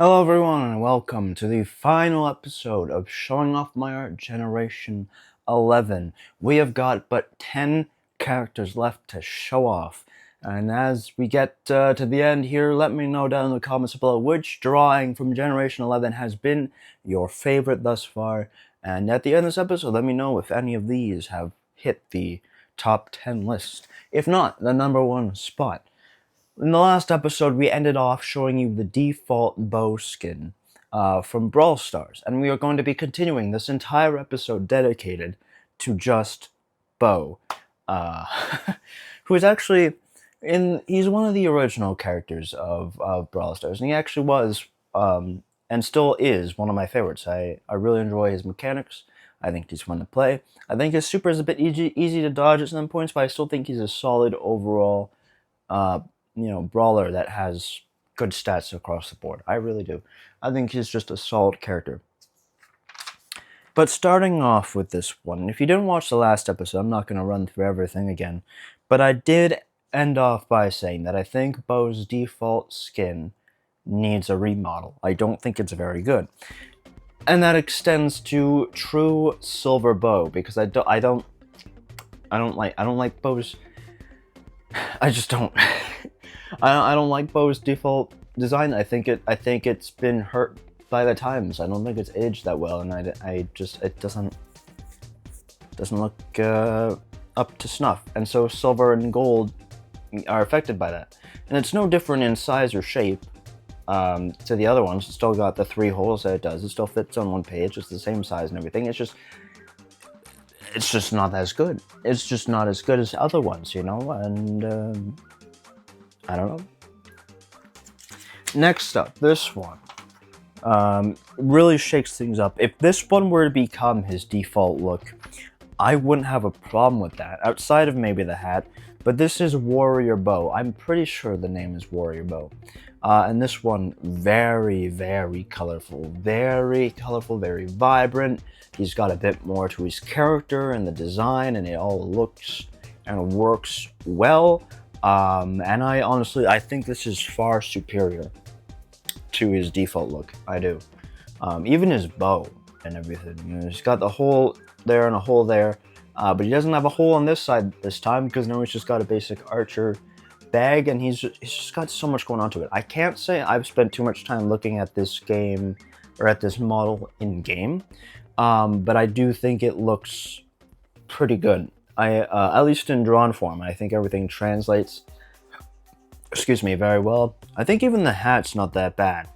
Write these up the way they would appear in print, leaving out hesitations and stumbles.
Hello everyone and welcome to the final episode of Showing Off My Art Generation 11. We have got but 10 characters left to show off. And as we get to the end here, let me know down in the comments below which drawing from Generation 11 has been your favorite thus far. And at the end of this episode, let me know if any of these have hit the top 10 list. If not, the number one spot. In the last episode, we ended off showing you the default bow skin from Brawl Stars, and we are going to be continuing this entire episode dedicated to just Bo, who is actually he's one of the original characters of Brawl Stars, and he actually was and still is one of my favorites. I really enjoy his mechanics. I think he's fun to play. I think his super is a bit easy to dodge at some points, but I still think he's a solid overall brawler that has good stats across the board. I really do. I think he's just a solid character. But starting off with this one, if you didn't watch the last episode, I'm not going to run through everything again, but I did end off by saying that I think Bo's default skin needs a remodel. I don't think it's very good. And that extends to true silver Bo, because I don't like Bo's. I just don't. I don't like Bo's default design. I think it's been hurt by the times. I don't think it's aged that well, and it doesn't look up to snuff. And so silver and gold are affected by that. And it's no different in size or shape to the other ones. It's still got the 3 holes that it does. It still fits on one page. It's the same size and everything. It's just not as good. It's just not as good as other ones, and I don't know. Next up, this one really shakes things up. If this one were to become his default look, I wouldn't have a problem with that, outside of maybe the hat, but this is Warrior Bo. I'm pretty sure the name is Warrior Bo. And this one, very, very colorful, very vibrant. He's got a bit more to his character and the design, and it all looks and works well. And I think this is far superior to his default look. I do. Even his bow and everything. He's got the hole there and a hole there, but he doesn't have a hole on this side this time, because now he's just got a basic archer bag, and he's just got so much going on to it. I can't say I've spent too much time looking at this game or at this model in game, but I do think it looks pretty good. At least in drawn form, I think everything translates, very well. I think even the hat's not that bad.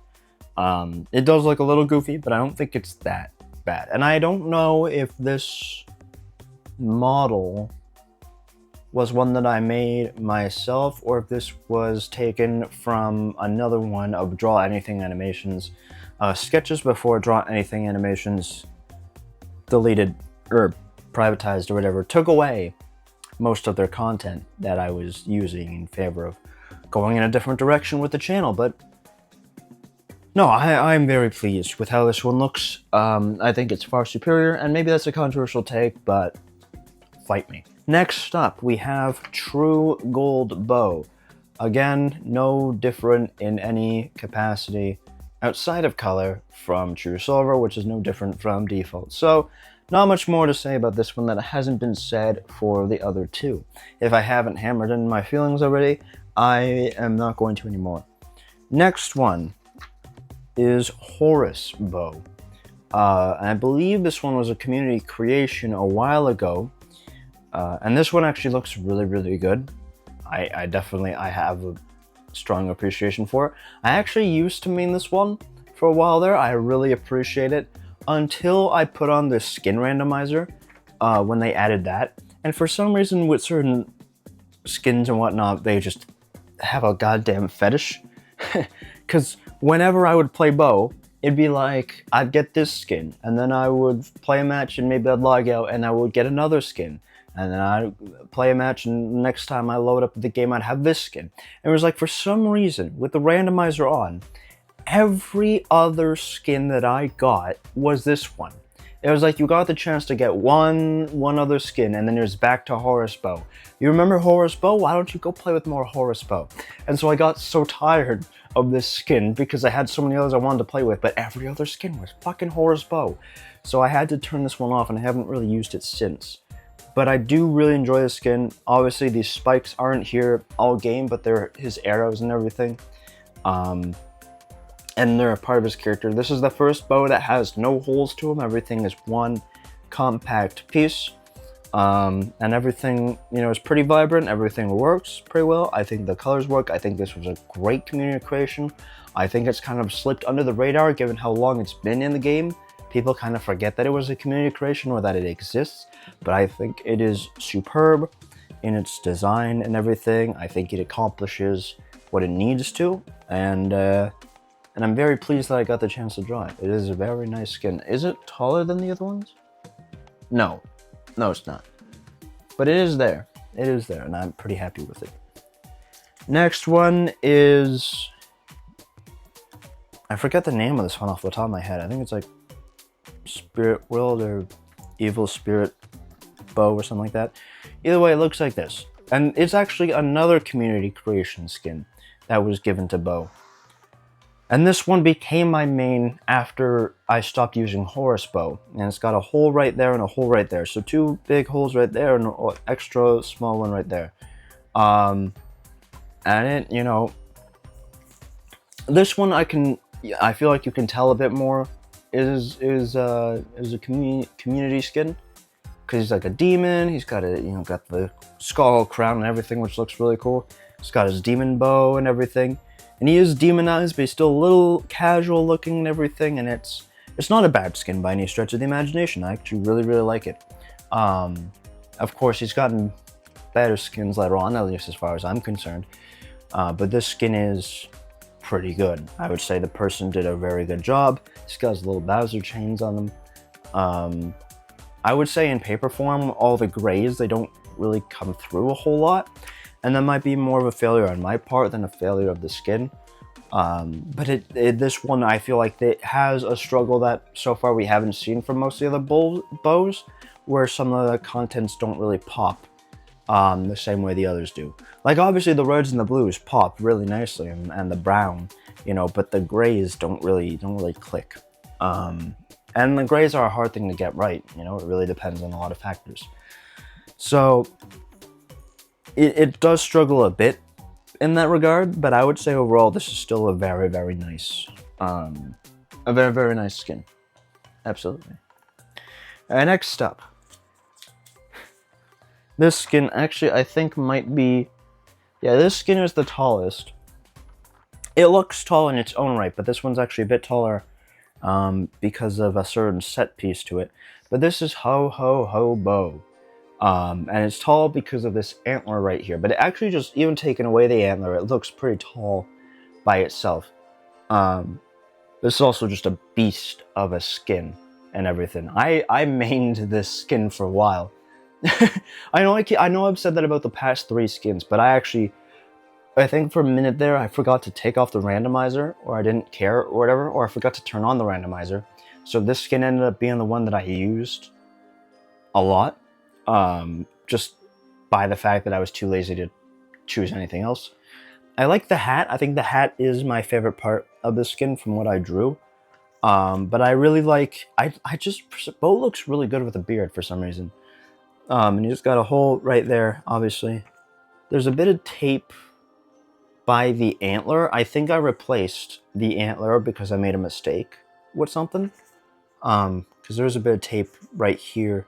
It does look a little goofy, but I don't think it's that bad. And I don't know if this model was one that I made myself, or if this was taken from another one of Draw Anything Animations. Sketches before Draw Anything Animations deleted or privatized or whatever, took away most of their content that I was using in favor of going in a different direction with the channel. But no, I'm very pleased with how this one looks. I think it's far superior, and maybe that's a controversial take, but fight me. Next up, we have True Gold Bo. Again, no different in any capacity outside of color from True Silver, which is no different from default. So, not much more to say about this one that hasn't been said for the other two. If I haven't hammered in my feelings already, I am not going to anymore. Next one is Horus Bo. I believe this one was a community creation a while ago. And this one actually looks really good. I have a strong appreciation for it. I actually used to main this one for a while there. I really appreciate it until I put on the skin randomizer when they added that. And for some reason with certain skins and whatnot, they just have a goddamn fetish. Because whenever I would play Bo, it'd be like, I'd get this skin, and then I would play a match and maybe I'd log out and I would get another skin. And then I'd play a match, and next time I load up the game, I'd have this skin. And it was like, for some reason, with the randomizer on, every other skin that I got was this one. It was like you got the chance to get one other skin, and then it was back to Horus Bow. You remember Horus Bow? Why don't you go play with more Horus Bow? And so I got so tired of this skin because I had so many others I wanted to play with, but every other skin was fucking Horus Bow. So I had to turn this one off, and I haven't really used it since. But I do really enjoy the skin. Obviously, these spikes aren't here all game, but they're his arrows and everything. And they're a part of his character. This is the first bow that has no holes to them. Everything is one compact piece. And everything, you know, is pretty vibrant. Everything works pretty well. I think the colors work. I think this was a great community creation. I think it's kind of slipped under the radar given how long it's been in the game. People kind of forget that it was a community creation or that it exists. But I think it is superb in its design and everything. I think it accomplishes what it needs to. And I'm very pleased that I got the chance to draw it. It is a very nice skin. Is it taller than the other ones? No. No, it's not. But it is there. It is there, and I'm pretty happy with it. Next one is... I forget the name of this one off the top of my head. I think it's like Spirit World or Evil Spirit Bow or something like that. Either way, it looks like this. And it's actually another community creation skin that was given to Bow. And this one became my main after I stopped using Horus Bow. And it's got a hole right there and a hole right there. So two big holes right there and an extra small one right there. And it, you know, this one I feel like you can tell a bit more is a community skin. Because he's like a demon, he's got got the skull crown and everything, which looks really cool. He's got his demon bow and everything. And he is demonized, but he's still a little casual looking and everything, and it's not a bad skin by any stretch of the imagination. I actually really, really like it. Of course, he's gotten better skins later on, at least as far as I'm concerned. But this skin is pretty good. I would say the person did a very good job. He's got his little Bowser chains on them. I would say in paper form, all the grays, they don't really come through a whole lot. And that might be more of a failure on my part than a failure of the skin. But this one, I feel like it has a struggle that so far we haven't seen from most of the other bows, where some of the contents don't really pop the same way the others do. Like obviously the reds and the blues pop really nicely, and the brown, you know, but the grays don't really click. And the grays are a hard thing to get right, you know, it really depends on a lot of factors. So it does struggle a bit in that regard, but I would say overall this is still a very, very nice, a very, very nice skin. Absolutely. Alright, next up. This skin actually I think might be, yeah, this skin is the tallest. It looks tall in its own right, but this one's actually a bit taller because of a certain set piece to it. But this is Ho Ho Ho Bow. And it's tall because of this antler right here. But it actually just, even taking away the antler, it looks pretty tall by itself. This is also just a beast of a skin and everything. I mained this skin for a while. I know I've said that about the past 3 skins, but I think for a minute there, I forgot to take off the randomizer, or I didn't care, or whatever, or I forgot to turn on the randomizer. So this skin ended up being the one that I used a lot. Just by the fact that I was too lazy to choose anything else. I like the hat. I think the hat is my favorite part of the skin from what I drew. But I really like, Bo looks really good with a beard for some reason. And he's got a hole right there, obviously. There's a bit of tape by the antler. I think I replaced the antler because I made a mistake with something. Because there's a bit of tape right here.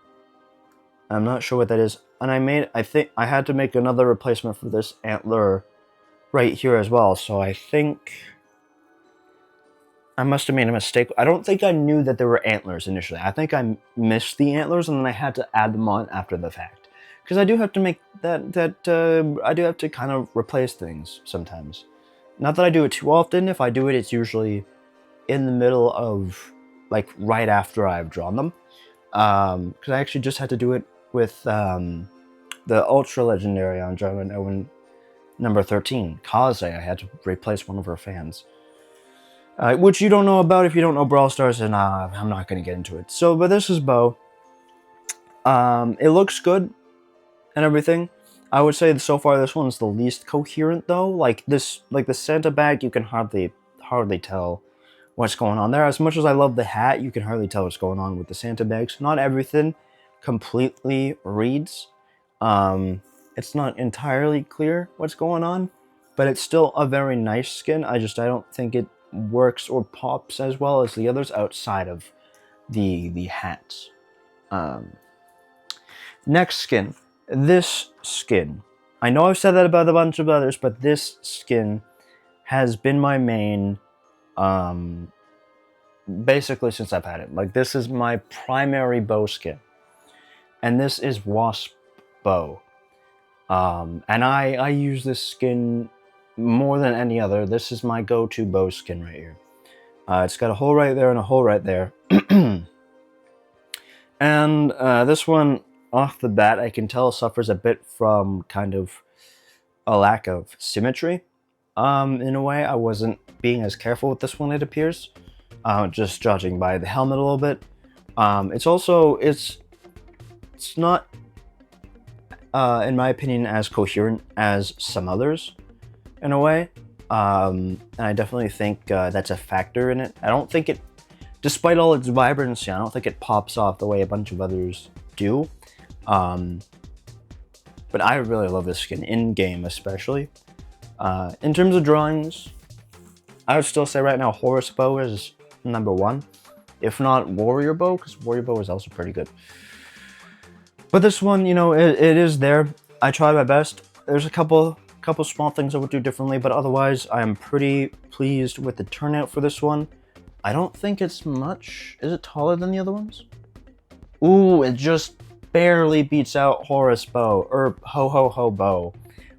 I'm not sure what that is. And I think I had to make another replacement for this antler right here as well. So I think I must have made a mistake. I don't think I knew that there were antlers initially. I think I missed the antlers and then I had to add them on after the fact. Because I do have to make I do have to kind of replace things sometimes. Not that I do it too often. If I do it, it's usually in the middle of, like, right after I've drawn them. Because I actually just had to do it with the Ultra Legendary on German Owen number 13, Kaze. I had to replace one of her fans. which you don't know about if you don't know Brawl Stars, and I'm not going to get into it. So, but this is Bo. It looks good and everything. I would say that so far this one's the least coherent though. Like the Santa bag, you can hardly tell what's going on there. As much as I love the hat, you can hardly tell what's going on with the Santa bags. Not everything completely reads. It's not entirely clear what's going on, but it's still a very nice skin. I don't think it works or pops as well as the others outside of the hats. Next skin. This skin. I know I've said that about a bunch of others, but this skin has been my main basically since I've had it. Like, this is my primary bow skin. And this is Wasp Bow. And I use this skin more than any other. This is my go-to bow skin right here. It's got a hole right there and a hole right there. And this one, off the bat, I can tell suffers a bit from kind of a lack of symmetry. In a way, I wasn't being as careful with this one, it appears. Just judging by the helmet a little bit. It's not, in my opinion, as coherent as some others, in a way. And I definitely think that's a factor in it. I don't think it, despite all its vibrancy, I don't think it pops off the way a bunch of others do. But I really love this skin, in-game especially. In terms of drawings, I would still say right now Horus Bow is number one. If not Warrior Bow, because Warrior Bow is also pretty good. But this one, you know, it is there. I tried my best. There's a couple small things I would do differently, but otherwise I am pretty pleased with the turnout for this one. I don't think it's much. Is it taller than the other ones? Ooh, it just barely beats out Horus Bow, or Ho Ho Ho Bow,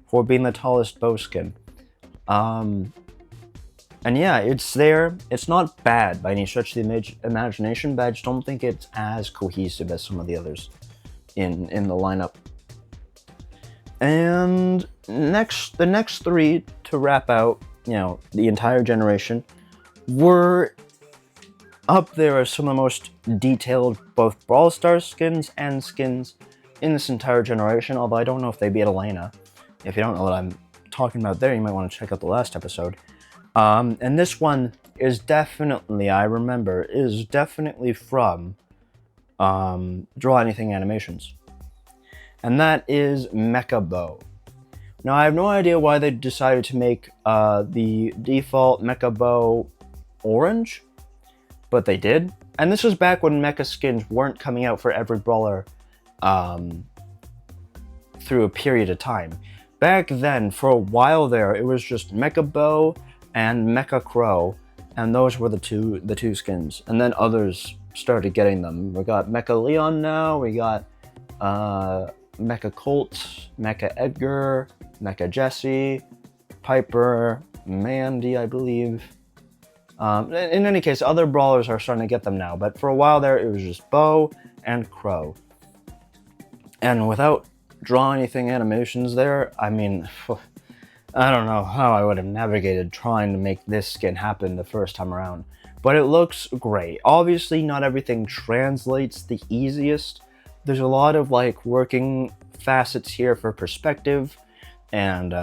for being the tallest bow skin. And yeah, it's there. It's not bad by any stretch of the imagination, but I just don't think it's as cohesive as some of the others in the lineup. And the next three to wrap out, you know, the entire generation, were up there as some of the most detailed both Brawl Stars skins and skins in this entire generation, although I don't know if they beat Elena. If you don't know what I'm talking about there, you might want to check out the last episode. And this one is definitely, I remember, is definitely from Draw Anything Animations. And that is Mecha Bow. Now, I have no idea why they decided to make the default Mecha Bow orange, but they did. And this was back when mecha skins weren't coming out for every brawler through a period of time. Back then, for a while there, it was just Mecha Bow and Mecha Crow, and those were the two skins. And then others started getting them. We got Mecha Leon now, we got Mecha Colt, Mecha Edgar, Mecha Jesse, Piper, Mandy, I believe. In any case, other brawlers are starting to get them now, but for a while there, it was just Bow and Crow. And without Draw Anything Animations there, I mean, I don't know how I would have navigated trying to make this skin happen the first time around. But it looks great. Obviously, not everything translates the easiest. There's a lot of, like, working facets here for perspective and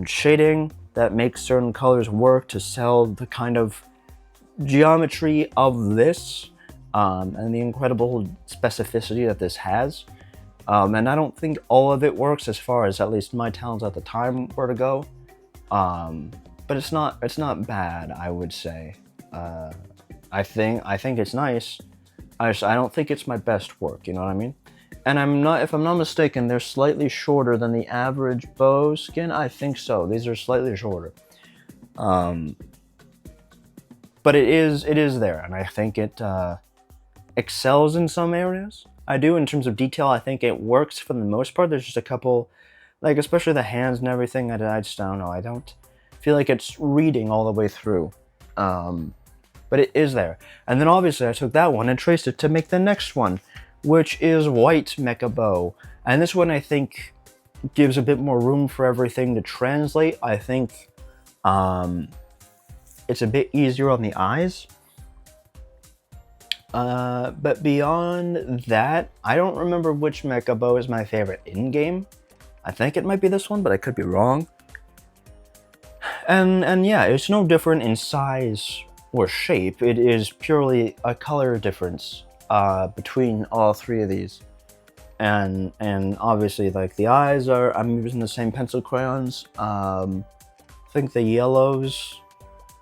shading that makes certain colors work to sell the kind of geometry of this and the incredible specificity that this has. And I don't think all of it works as far as at least my talents at the time were to go. But it's not bad, I would say. I think it's nice. I don't think it's my best work, you know what I mean? And if I'm not mistaken, they're slightly shorter than the average bow skin. I think so. These are slightly shorter. But it is there, and I think it excels in some areas. I do, in terms of detail. I think it works for the most part. There's just a couple, like, especially the hands and everything, I just don't know. I don't feel like it's reading all the way through. But it is there. And then obviously I took that one and traced it to make the next one, which is White Mecha Bow. And this one, I think, gives a bit more room for everything to translate. I think It's a bit easier on the eyes. But beyond that, I don't remember which Mecha Bow is my favorite in-game. I think it might be this one, but I could be wrong. And yeah, it's no different in size or shape. It is purely a color difference between all three of these. And obviously, like, the eyes are, I'm using the same pencil crayons. I think the yellows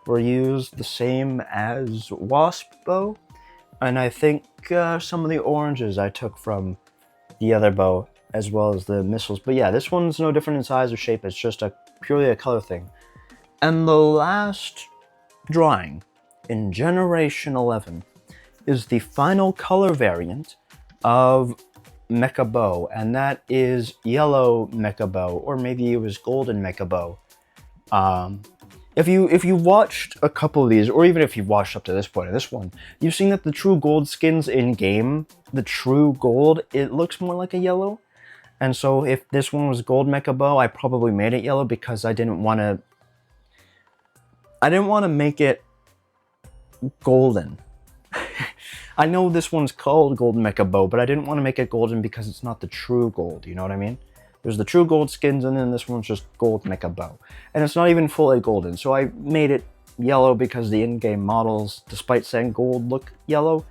were used the same as Wasp Bow. And I think some of the oranges I took from the other bow, as well as the missiles. But yeah, this one's no different in size or shape. It's just purely a color thing. And the last drawing in Generation 11 is the final color variant of Mecha Bow, and that is yellow Mecha Bow, or maybe it was golden Mecha Bow. If you watched a couple of these, or even if you've watched up to this point of this one, you've seen that the true gold skins in game, the true gold, it looks more like a yellow. And so if this one was gold Mecha Bow, I probably made it yellow because I didn't want to make it golden. I know this one's called Golden Mecha Bow, but I didn't want to make it golden because it's not the true gold, you know what I mean? There's the true gold skins, and then this one's just gold Mecha Bow. And it's not even fully golden, so I made it yellow because the in-game models, despite saying gold, look yellow.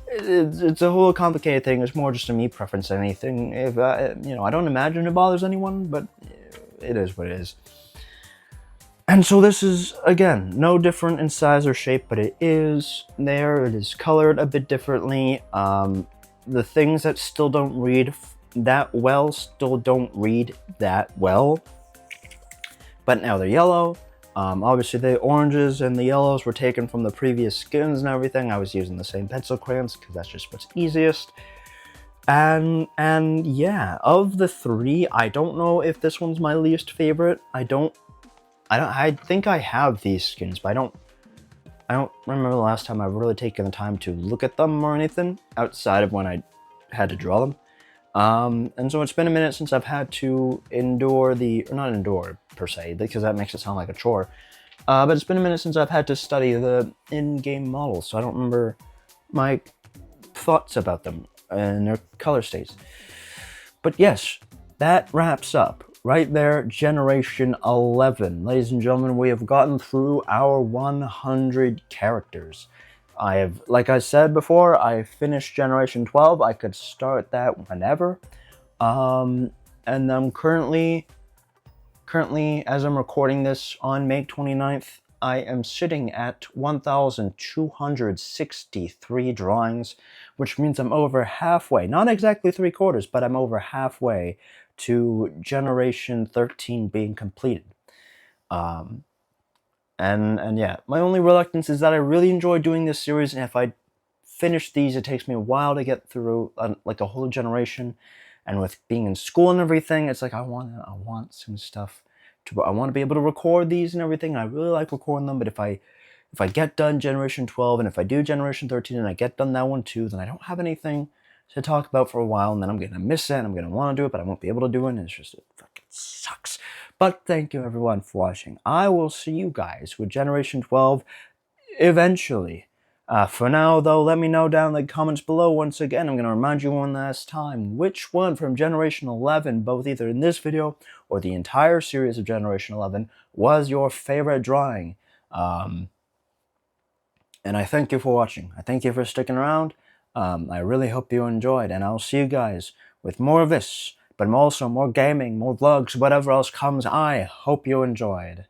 It's a whole complicated thing. It's more just a me preference than anything. If I don't imagine it bothers anyone, but it is what it is. And so this is, again, no different in size or shape, but it is there. It is colored a bit differently. The things that still don't read that well still don't read that well. But now they're yellow. Obviously the oranges and the yellows were taken from the previous skins and everything. I was using the same pencil crayons because that's just what's easiest. And yeah, of the three, I don't know if this one's my least favorite. I think I have these skins, but I don't remember the last time I've really taken the time to look at them or anything outside of when I had to draw them. And so it's been a minute since I've had to endure not endure per se, because that makes it sound like a chore. But it's been a minute since I've had to study the in-game models, so I don't remember my thoughts about them and their color states. But yes, that wraps up right there, Generation 11. Ladies and gentlemen, we have gotten through our 100 characters. Like I said before, I finished Generation 12. I could start that whenever. And I'm currently, as I'm recording this on May 29th, I am sitting at 1,263 drawings, which means I'm over halfway, not exactly 3/4, but I'm over halfway to Generation 13 being completed. And yeah, my only reluctance is that I really enjoy doing this series, and if I finish these, it takes me a while to get through like a whole generation. And with being in school and everything, it's like I want some stuff I want to be able to record these and everything. I really like recording them, but if I get done Generation 12 and if I do Generation 13 and I get done that one too, then I don't have anything to talk about for a while, and then I'm gonna miss it and I'm gonna want to do it, but I won't be able to do it, and it fucking sucks. But thank you everyone for watching. I will see you guys with Generation 12 eventually. For now though, let me know down in the comments below. Once again, I'm going to remind you one last time which one from Generation 11, both either in this video or the entire series of Generation 11, was your favorite drawing. And I thank you for watching. I thank you for sticking around. I really hope you enjoyed, and I'll see you guys with more of this, but also more gaming, more vlogs, whatever else comes. I hope you enjoyed.